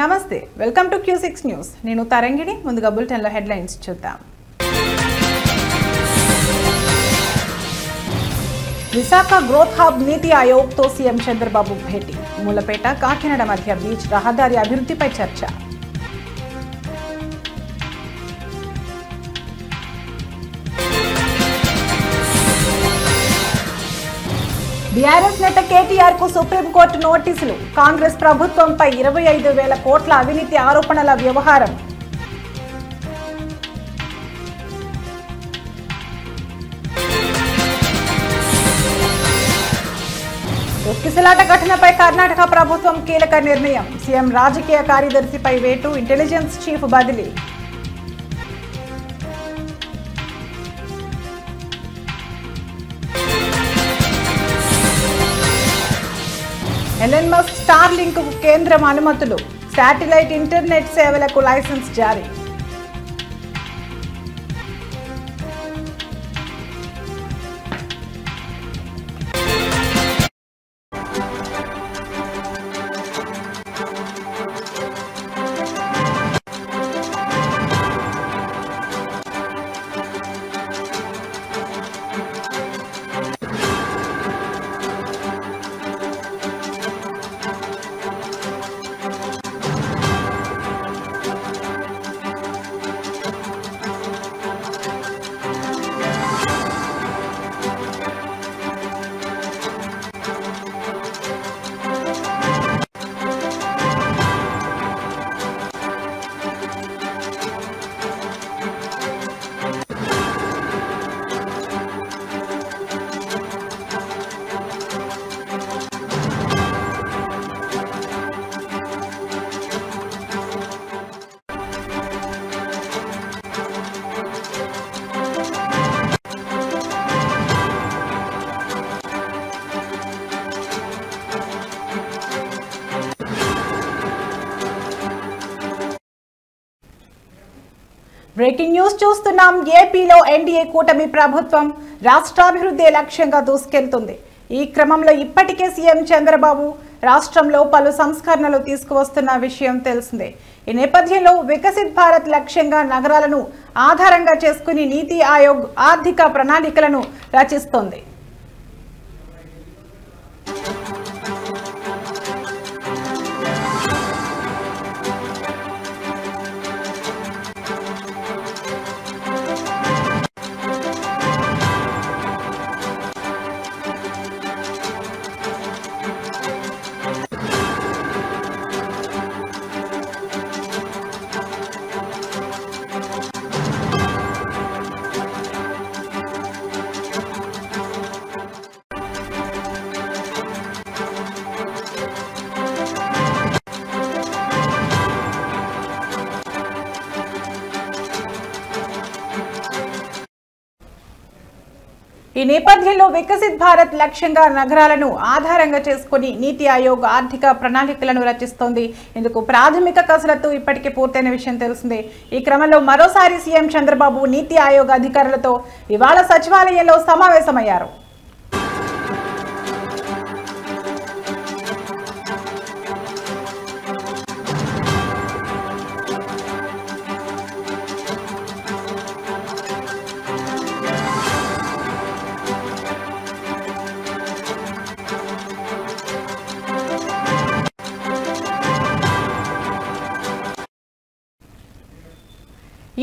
నమస్తే welcome to Q6 news నేను తరంగిణి ముందుగా బులెటిన్లో హెడ్లైన్స్ చూద్దాం విశాఖ గ్రోత్ హబ్ నీతి ఆయోగ్ తో సీఎం చంద్రబాబు భేటీ మూలపేట కాకినాడ మధ్య బీచ్ రహదారి అభివృద్ధిపై చర్చ బీఆర్ఎస్ నేత కేటీఆర్ కు సుప్రీంకోర్టు నోటీసులు కాంగ్రెస్ ప్రభుత్వంపై 25,000 కోట్ల అవినీతి ఆరోపణల వ్యవహారం తొక్కిసలాట ఘటనపై కర్ణాటక ప్రభుత్వం కీలక నిర్ణయం సీఎం రాజకీయ కార్యదర్శిపై వేటు ఇంటెలిజెన్స్ చీఫ్ బదిలీ ఎలన్ మస్క్ స్టార్ లింక్ కు కేంద్రం అనుమతులు శాటిలైట్ ఇంటర్నెట్ సేవలకు లైసెన్స్ జారీ బ్రేకింగ్ న్యూస్ చూస్తున్నాం. ఏపీలో ఎన్డీఏ కూటమి ప్రభుత్వం రాష్ట్రాభివృద్ధి లక్ష్యంగా దూసుకెళ్తుంది. ఈ క్రమంలో ఇప్పటికే సీఎం చంద్రబాబు రాష్ట్రంలో పలు సంస్కరణలు తీసుకువస్తున్న విషయం తెలిసిందే. ఈ నేపథ్యంలో వికసిత్ భారత్ లక్ష్యంగా నగరాలను ఆధారంగా చేసుకుని నీతి ఆయోగ్ ఆర్థిక ప్రణాళికలను రచిస్తోంది. ఈ నేపథ్యంలో వికసిత్ భారత్ లక్ష్యంగా నగరాలను ఆధారంగా చేసుకుని నీతి ఆయోగ్ ఆర్థిక ప్రణాళికలను రచిస్తోంది. ఇందుకు ప్రాథమిక కసరత్తు ఇప్పటికే పూర్తయిన విషయం తెలిసిందే. ఈ క్రమంలో మరోసారి సీఎం చంద్రబాబు నీతి ఆయోగ్ అధికారులతో ఇవాళ సచివాలయంలో సమావేశమయ్యారు.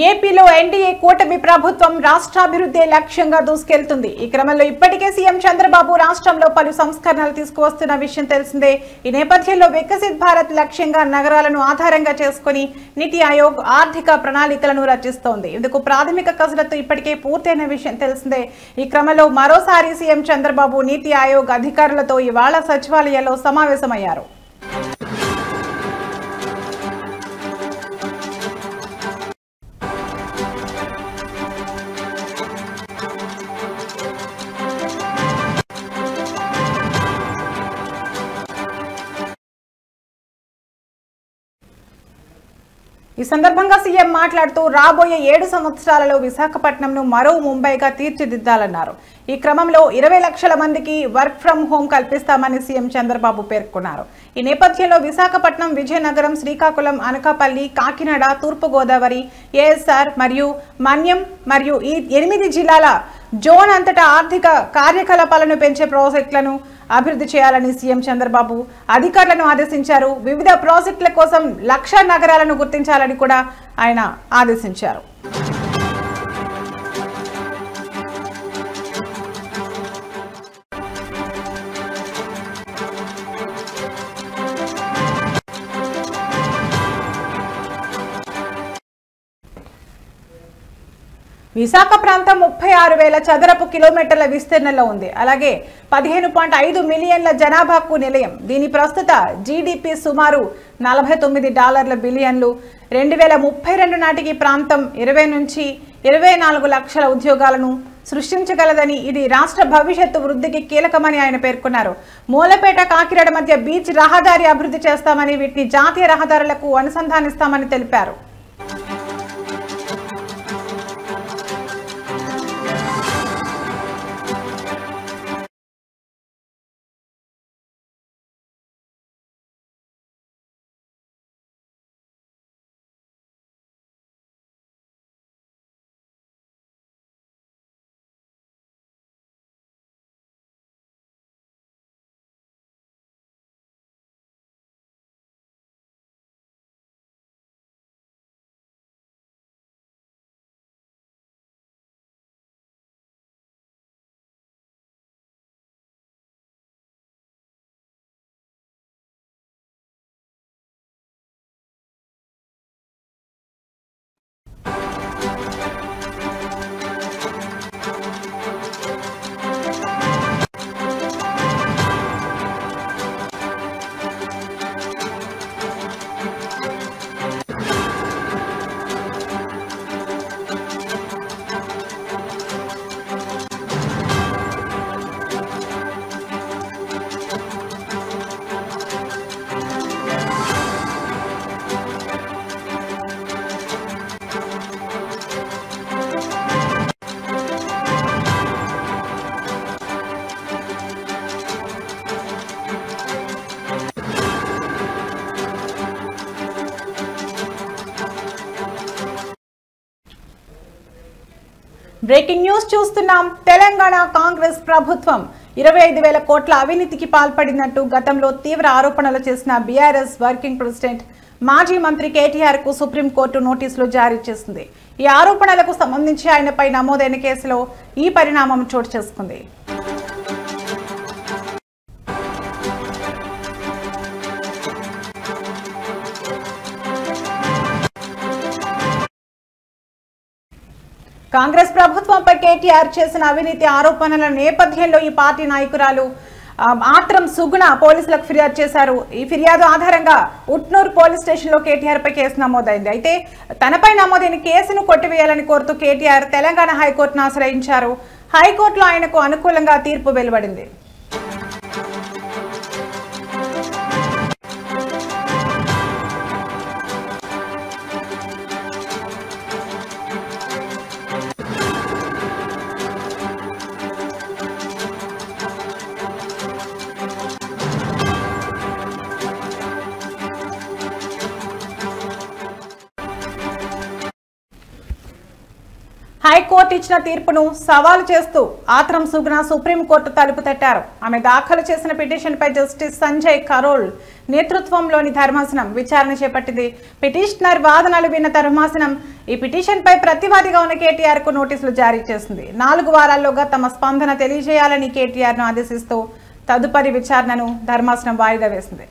ఏపీలో ఎన్డీఏ కూటమి ప్రభుత్వం రాష్ట్రాభివృద్ధి లక్ష్యంగా దూసుకెళ్తుంది. ఈ క్రమంలో ఇప్పటికే సీఎం చంద్రబాబు రాష్ట్రంలో పలు సంస్కరణలు తీసుకువస్తున్న విషయం తెలిసిందే. ఈ నేపథ్యంలో వికసిత్ భారత్ లక్ష్యంగా నగరాలను ఆధారంగా చేసుకుని నీతి ఆయోగ్ ఆర్థిక ప్రణాళికలను రచిస్తోంది. ఇందుకు ప్రాథమిక కసరత్తు ఇప్పటికే పూర్తయిన విషయం తెలిసిందే. ఈ క్రమంలో మరోసారి సీఎం చంద్రబాబు నీతి ఆయోగ్ అధికారులతో ఇవాళ సచివాలయంలో సమావేశమయ్యారు. ఈ సందర్భంగా సీఎం మాట్లాడుతూ రాబోయే 7 సంవత్సరాలలో విశాఖపట్నంను మరో ముంబైగా తీర్చిదిద్దాలన్నారు. ఈ క్రమంలో 20 లక్షల మందికి వర్క్ ఫ్రం హోం కల్పిస్తామని సీఎం చంద్రబాబు పేర్కొన్నారు. ఈ నేపథ్యంలో విశాఖపట్నం, విజయనగరం, శ్రీకాకుళం, అనకాపల్లి, కాకినాడ, తూర్పుగోదావరి, ఏఎస్ఆర్ మరియు మన్యం మరియు ఈ 8 జిల్లాల జోన్ అంతటా ఆర్థిక కార్యకలాపాలను పెంచే ప్రాజెక్టులను అభివృద్ధి చేయాలని సీఎం చంద్రబాబు అధికారులను ఆదేశించారు. వివిధ ప్రాజెక్టుల కోసం 1,00,000 నగరాలను గుర్తించాలని కూడా ఆయన ఆదేశించారు. విశాఖ ప్రాంతం 36,000 చదరపు కిలోమీటర్ల విస్తీర్ణంలో ఉంది. అలాగే 15.5 మిలియన్ల జనాభాకు నిలయం. దీని ప్రస్తుత జీడీపీ సుమారు $49 బిలియన్లు. 2032 నాటికి ప్రాంతం 20 నుంచి 24 లక్షల ఉద్యోగాలను సృష్టించగలదని, ఇది రాష్ట్ర భవిష్యత్తు వృద్ధికి కీలకమని ఆయన పేర్కొన్నారు. మూలపేట, కాకినాడ మధ్య బీచ్ రహదారి అభివృద్ధి చేస్తామని, వీటిని జాతీయ రహదారులకు అనుసంధానిస్తామని తెలిపారు. బ్రేకింగ్ న్యూస్ చూస్తున్నాం. తెలంగాణ కాంగ్రెస్ ప్రభుత్వం 25,000 కోట్ల అవినీతికి పాల్పడినట్టు గతంలో తీవ్ర ఆరోపణలు చేసిన బీఆర్ఎస్ వర్కింగ్ ప్రెసిడెంట్, మాజీ మంత్రి కేటీఆర్ కు సుప్రీంకోర్టు నోటీసులు జారీ చేసింది. ఈ ఆరోపణలకు సంబంధించి ఆయనపై నమోదైన కేసులో ఈ పరిణామం చోటు చేసుకుంది. కాంగ్రెస్ ప్రభుత్వంపై కేటీఆర్ చేసిన అవినీతి ఆరోపణల నేపథ్యంలో ఈ పార్టీ నాయకురాలు ఆత్రం సుగుణ పోలీసులకు ఫిర్యాదు చేశారు. ఈ ఫిర్యాదు ఆధారంగా ఉట్నూరు పోలీస్ స్టేషన్లో కేటీఆర్ పై కేసు నమోదైంది. అయితే తనపై నమోదైన కేసును కొట్టివేయాలని కోరుతూ కేటీఆర్ తెలంగాణ హైకోర్టును ఆశ్రయించారు. హైకోర్టులో ఆయనకు అనుకూలంగా తీర్పు వెలువడింది. హైకోర్టు ఇచ్చిన తీర్పును సవాలు చేస్తూ ఆత్రం సుగుణ సుప్రీంకోర్టు తలుపు తట్టారు. ఆమె దాఖలు చేసిన పిటిషన్పై జస్టిస్ సంజయ్ కరోల్ నేతృత్వంలోని ధర్మాసనం విచారణ చేపట్టింది. పిటిషనర్ వాదనలు విన్న ధర్మాసనం ఈ పిటిషన్పై ప్రతివాదిగా ఉన్న కేటీఆర్ కు నోటీసులు జారీ చేసింది. 4 వారాల్లోగా తమ స్పందన తెలియజేయాలని కేటీఆర్ ను ఆదేశిస్తూ తదుపరి విచారణను ధర్మాసనం వాయిదా వేసింది.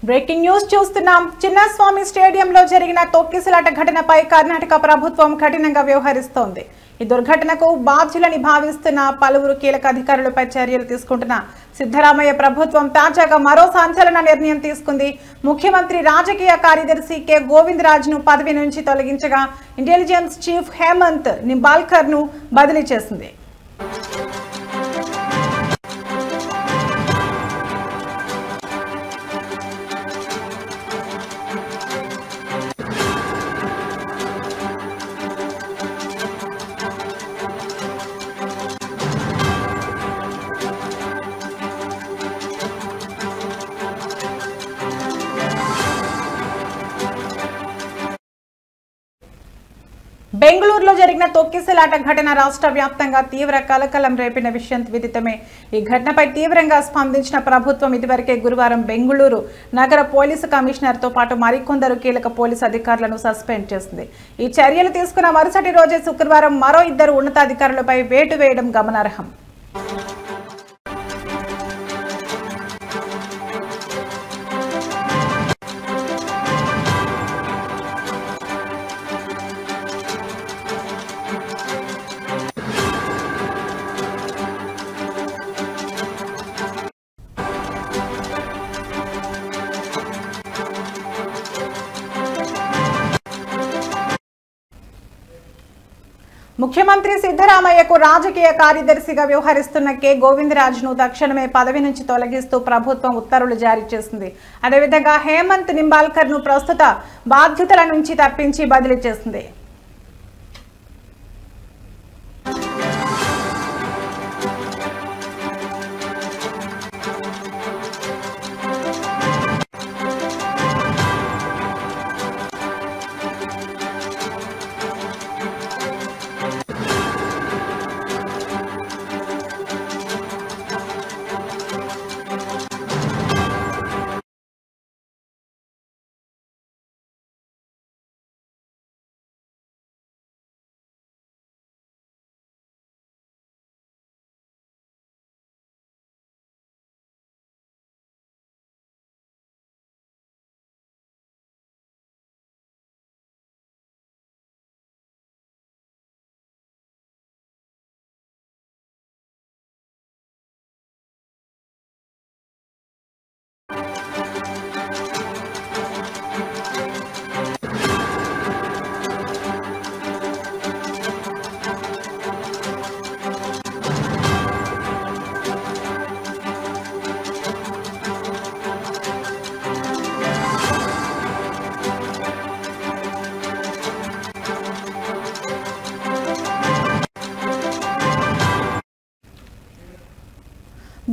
బ్రేకింగ్ న్యూస్ చూస్తున్నాం. చిన్నస్వామి స్టేడియంలో జరిగిన తొక్కిసలాట ఘటనపై కర్ణాటక ప్రభుత్వం కఠినంగా వ్యవహరిస్తోంది. ఈ దుర్ఘటనకు బాధ్యులని భావిస్తున్న పలువురు కీలక అధికారులపై చర్యలు తీసుకుంటున్న సిద్ధరామయ్య ప్రభుత్వం తాజాగా మరో సంచలన నిర్ణయం తీసుకుంది. ముఖ్యమంత్రి రాజకీయ కార్యదర్శి కె గోవిందరాజ్ను పదవి నుంచి తొలగించగా ఇంటెలిజెన్స్ చీఫ్ హేమంత్ నింబాల్కర్ను బదిలీ చేసింది. బెంగళూరులో జరిగిన తొక్కిసలాట ఘటన రాష్ట్ర వ్యాప్తంగా తీవ్ర కలకలం రేపిన విషయం విదితమే. ఈ ఘటనపై తీవ్రంగా స్పందించిన ప్రభుత్వం ఇదివరకే గురువారం బెంగళూరు నగర పోలీసు కమిషనర్తో పాటు మరికొందరు కీలక పోలీసు అధికారులను సస్పెండ్ చేసింది. ఈ చర్యలు తీసుకున్న మరుసటి రోజే శుక్రవారం మరో 2 ఉన్నతాధికారులపై వేటు వేయడం గమనార్హం. ముఖ్యమంత్రి సిద్ధరామయ్యకు రాజకీయ కార్యదర్శిగా వ్యవహరిస్తున్న కె గోవిందరాజ్ను తక్షణమే పదవి నుంచి తొలగిస్తూ ప్రభుత్వం ఉత్తర్వులు జారీ చేసింది. అదేవిధంగా హేమంత్ నింబాల్కర్ను ప్రస్తుత బాధ్యతల నుంచి తప్పించి బదిలీ చేసింది.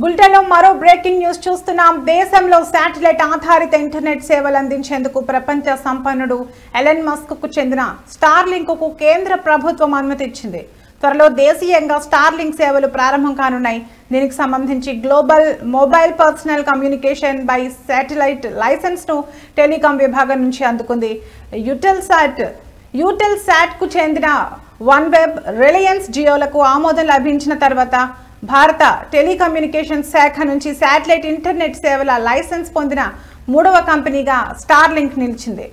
బులెటిన్లో మరో బ్రేకింగ్ న్యూస్ చూస్తున్నాం. దేశంలో శాటిలైట్ ఆధారిత ఇంటర్నెట్ సేవలు అందించేందుకు ప్రపంచ సంపన్నుడు ఎలన్ మస్క్ కు చెందిన స్టార్లింక్ కు కేంద్ర ప్రభుత్వం అనుమతి ఇచ్చింది. త్వరలో దేశీయంగా స్టార్లింక్ సేవలు ప్రారంభం కానున్నాయి. దీనికి సంబంధించి global mobile personal communication by satellite licence ను టెలికాం విభాగం నుంచి అందుకుంది. యూటెల్సాట్ కు చెందిన వన్వెబ్, రిలయన్స్ జియోలకు ఆమోదం లభించిన తర్వాత భారత టెలికమ్యూనికేషన్ శాఖ నుంచి శాటిలైట్ ఇంటర్నెట్ సేవల లైసెన్స్ పొందిన 3వ కంపెనీగా స్టార్లింక్ నిలిచింది.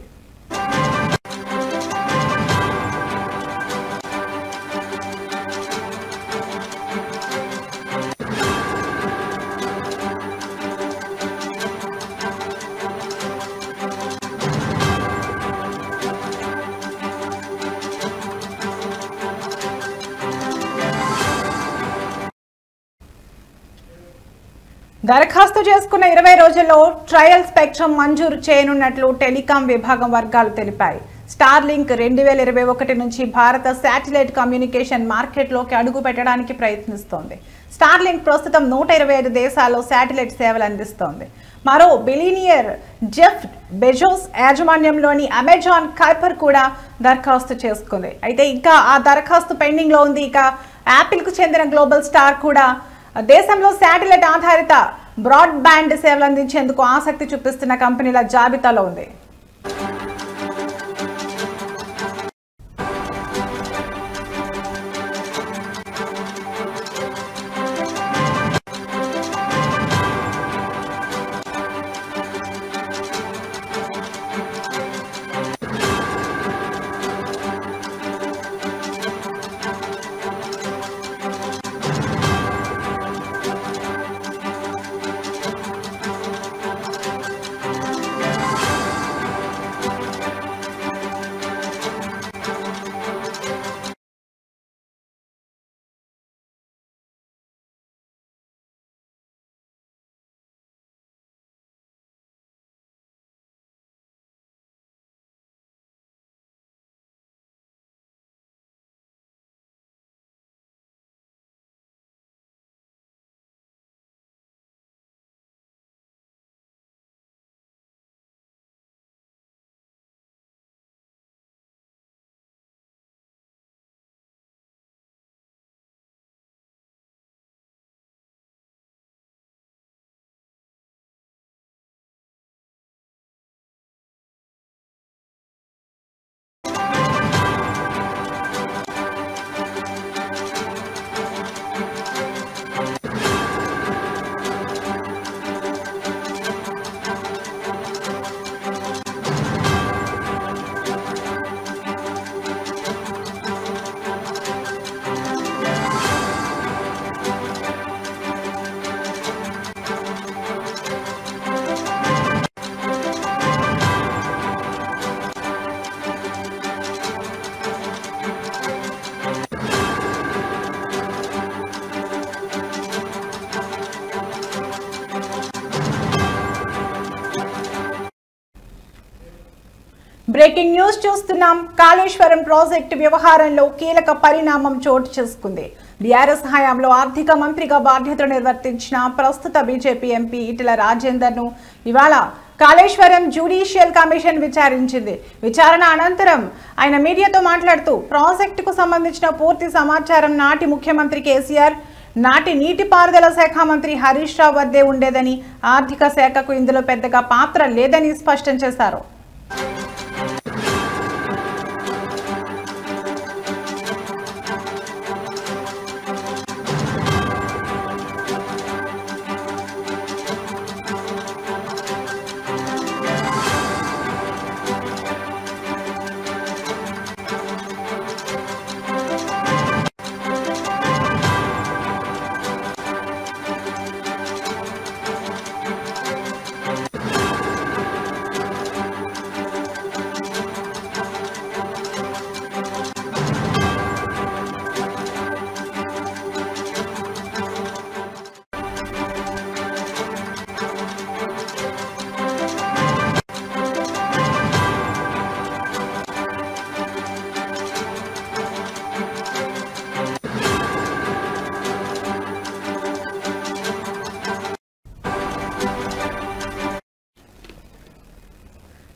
దరఖాస్తు చేసుకున్న 20 రోజుల్లో ట్రయల్ స్పెక్ట్రమ్ మంజూరు చేయనున్నట్లు టెలికాం విభాగం వర్గాలు తెలిపాయి. స్టార్లింక్ 2021 నుంచి భారత శాటిలైట్ కమ్యూనికేషన్ మార్కెట్లోకి అడుగు పెట్టడానికి ప్రయత్నిస్తోంది. స్టార్లింక్ ప్రస్తుతం 125 దేశాల్లో శాటిలైట్ సేవలు అందిస్తోంది. మరో బిలియనియర్ జెఫ్ బెజోస్ యాజమాన్యంలోని అమెజాన్ కైపర్ కూడా దరఖాస్తు చేసుకుంది. అయితే ఇంకా ఆ దరఖాస్తు పెండింగ్ లో ఉంది. ఇక యాపిల్ కు చెందిన గ్లోబల్ స్టార్ కూడా దేశంలో శాటిలైట్ ఆధారిత బ్రాడ్బ్యాండ్ సేవలు అందించేందుకు ఆసక్తి చూపిస్తున్న కంపెనీల జాబితాలో ఉంది. బ్రేకింగ్ న్యూస్ చూస్తున్నాం. కాళేశ్వరం ప్రాజెక్టు వ్యవహారంలో కీలక పరిణామం చోటు చేసుకుంది. బీఆర్ఎస్ హయాంలో ఆర్థిక మంత్రిగా బాధ్యతలు నిర్వర్తించిన ప్రస్తుత బీజేపీ ఎంపీ ఈటెల రాజేందర్ ను ఇవాళ కాళేశ్వరం జ్యుడిషియల్ కమిషన్ విచారించింది. విచారణ అనంతరం ఆయన మీడియాతో మాట్లాడుతూ ప్రాజెక్టుకు సంబంధించిన పూర్తి సమాచారం నాటి ముఖ్యమంత్రి కేసీఆర్, నాటి నీటిపారుదల శాఖ మంత్రి హరీష్ రావు వద్దే ఉండేదని, ఆర్థిక శాఖకు ఇందులో పెద్దగా పాత్ర లేదని స్పష్టం చేశారు.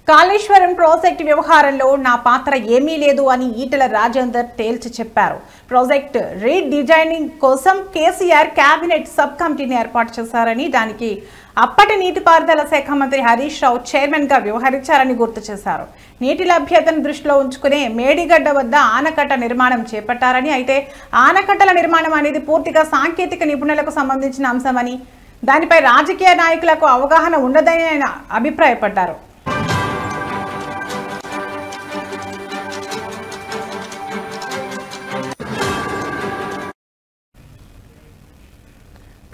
కాళేశ్వరం ప్రాజెక్టు వ్యవహారంలో నా పాత్ర ఏమీ లేదు అని ఈటెల రాజేందర్ తేల్చి చెప్పారు. ప్రాజెక్టు రీడిజైనింగ్ కోసం కేసీఆర్ కేబినెట్ సబ్ కమిటీని ఏర్పాటు చేశారని, దానికి అప్పటి నీటిపారుదల శాఖ మంత్రి హరీష్ రావు చైర్మన్ గా వ్యవహరించారని గుర్తు చేశారు. నీటి లభ్యతను దృష్టిలో ఉంచుకునే మేడిగడ్డ వద్ద ఆనకట్ట నిర్మాణం చేపట్టారని, అయితే ఆనకట్టల నిర్మాణం అనేది పూర్తిగా సాంకేతిక నిపుణులకు సంబంధించిన అంశమని, దానిపై రాజకీయ నాయకులకు అవగాహన ఉండదని ఆయన అభిప్రాయపడ్డారు.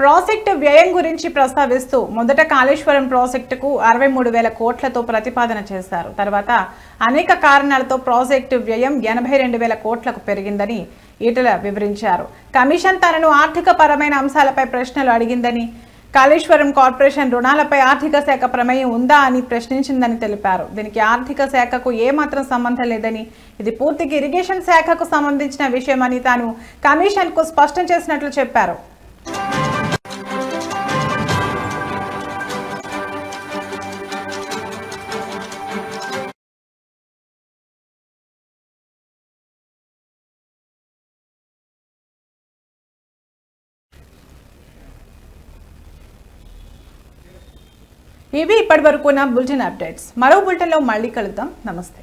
ప్రాజెక్టు వ్యయం గురించి ప్రస్తావిస్తూ మొదట కాళేశ్వరం ప్రాజెక్టుకు 63,000 కోట్లతో ప్రతిపాదన చేశారు. తర్వాత అనేక కారణాలతో ప్రాజెక్టు వ్యయం 82,000 కోట్లకు పెరిగిందని ఈటెల వివరించారు. కమిషన్ తనను ఆర్థిక పరమైన అంశాలపై ప్రశ్నలు అడిగిందని, కాళేశ్వరం కార్పొరేషన్ రుణాలపై ఆర్థిక శాఖ ప్రమేయం ఉందా అని ప్రశ్నించిందని తెలిపారు. దీనికి ఆర్థిక శాఖకు ఏమాత్రం సంబంధం లేదని, ఇది పూర్తిగా ఇరిగేషన్ శాఖకు సంబంధించిన విషయమని తాను కమిషన్కు స్పష్టం చేసినట్లు చెప్పారు. ఇవి ఇప్పటివరకు నా బులెటిన్ అప్డేట్స్. మరో బులెటిన్లో మళ్ళీ కలుద్దాం. నమస్తే.